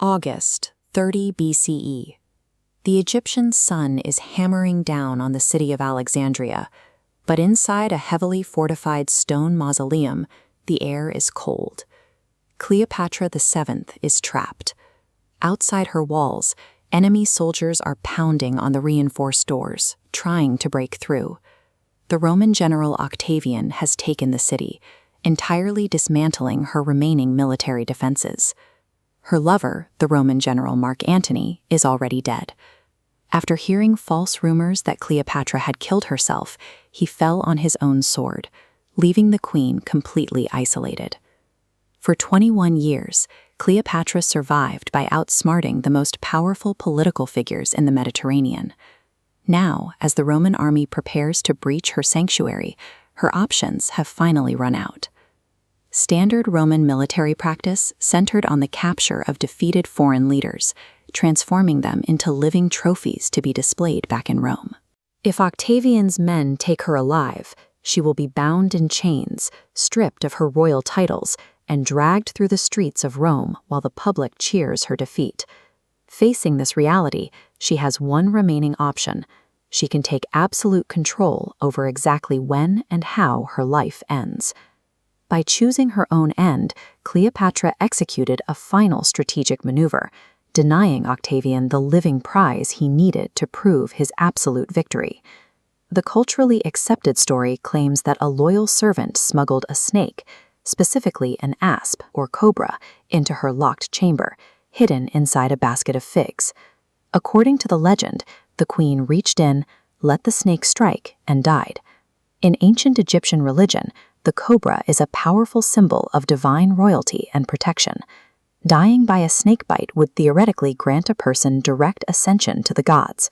August 30 BCE. The Egyptian sun is hammering down on the city of Alexandria, but inside a heavily fortified stone mausoleum, the air is cold. Cleopatra VII is trapped. Outside her walls, enemy soldiers are pounding on the reinforced doors, trying to break through. The Roman general Octavian has taken the city, entirely dismantling her remaining military defenses. Her lover, the Roman general Mark Antony, is already dead. After hearing false rumors that Cleopatra had killed herself, he fell on his own sword, leaving the queen completely isolated. For 21 years, Cleopatra survived by outsmarting the most powerful political figures in the Mediterranean. Now, as the Roman army prepares to breach her sanctuary, her options have finally run out. Standard Roman military practice centered on the capture of defeated foreign leaders, transforming them into living trophies to be displayed back in Rome. If Octavian's men take her alive, she will be bound in chains, stripped of her royal titles, and dragged through the streets of Rome while the public cheers her defeat. Facing this reality, she has one remaining option. She can take absolute control over exactly when and how her life ends. By choosing her own end, Cleopatra executed a final strategic maneuver, denying Octavian the living prize he needed to prove his absolute victory. The culturally accepted story claims that a loyal servant smuggled a snake, specifically an asp or cobra, into her locked chamber, hidden inside a basket of figs. According to the legend, the queen reached in, let the snake strike, and died. In ancient Egyptian religion, the cobra is a powerful symbol of divine royalty and protection. Dying by a snake bite would theoretically grant a person direct ascension to the gods.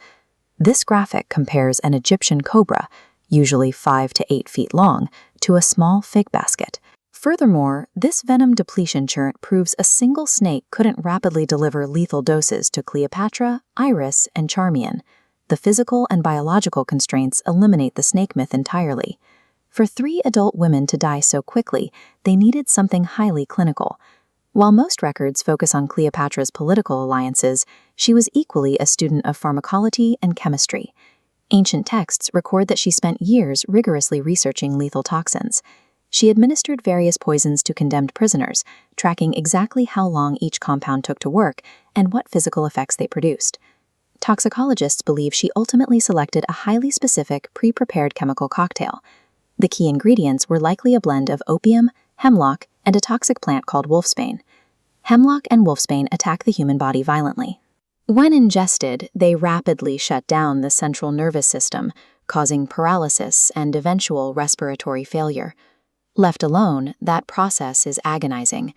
This graphic compares an Egyptian cobra, usually 5 to 8 feet long, to a small fig basket. Furthermore, this venom depletion chart proves a single snake couldn't rapidly deliver lethal doses to Cleopatra, Iris, and Charmian. The physical and biological constraints eliminate the snake myth entirely. For 3 adult women to die so quickly, they needed something highly clinical. While most records focus on Cleopatra's political alliances, she was equally a student of pharmacology and chemistry. Ancient texts record that she spent years rigorously researching lethal toxins. She administered various poisons to condemned prisoners, tracking exactly how long each compound took to work and what physical effects they produced. Toxicologists believe she ultimately selected a highly specific, pre-prepared chemical cocktail. The key ingredients were likely a blend of opium, hemlock, and a toxic plant called wolfsbane. Hemlock and wolfsbane attack the human body violently. When ingested, they rapidly shut down the central nervous system, causing paralysis and eventual respiratory failure. Left alone, that process is agonizing.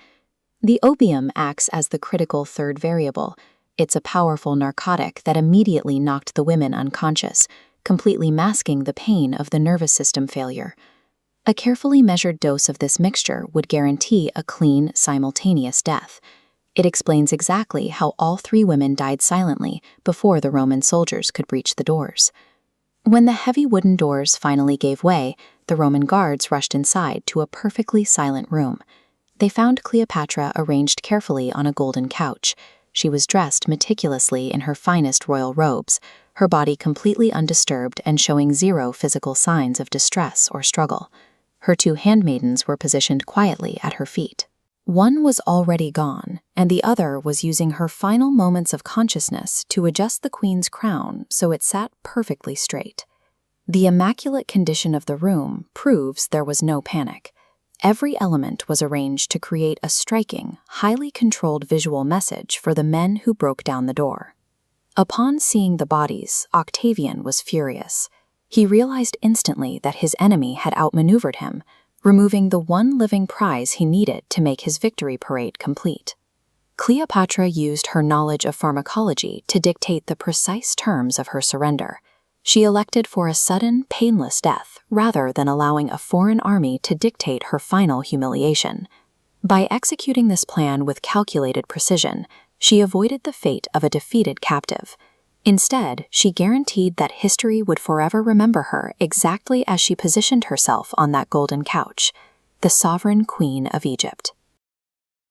The opium acts as the critical third variable. It's a powerful narcotic that immediately knocked the women unconscious, completely masking the pain of the nervous system failure. A carefully measured dose of this mixture would guarantee a clean, simultaneous death. It explains exactly how all 3 women died silently before the Roman soldiers could breach the doors. When the heavy wooden doors finally gave way, the Roman guards rushed inside to a perfectly silent room. They found Cleopatra arranged carefully on a golden couch. She was dressed meticulously in her finest royal robes, her body completely undisturbed and showing 0 physical signs of distress or struggle. Her 2 handmaidens were positioned quietly at her feet. One was already gone, and the other was using her final moments of consciousness to adjust the queen's crown so it sat perfectly straight. The immaculate condition of the room proves there was no panic. Every element was arranged to create a striking, highly controlled visual message for the men who broke down the door. Upon seeing the bodies, Octavian was furious. He realized instantly that his enemy had outmaneuvered him, removing the one living prize he needed to make his victory parade complete. Cleopatra used her knowledge of pharmacology to dictate the precise terms of her surrender. She elected for a sudden, painless death rather than allowing a foreign army to dictate her final humiliation. By executing this plan with calculated precision, she avoided the fate of a defeated captive. Instead, she guaranteed that history would forever remember her exactly as she positioned herself on that golden couch, the sovereign queen of Egypt.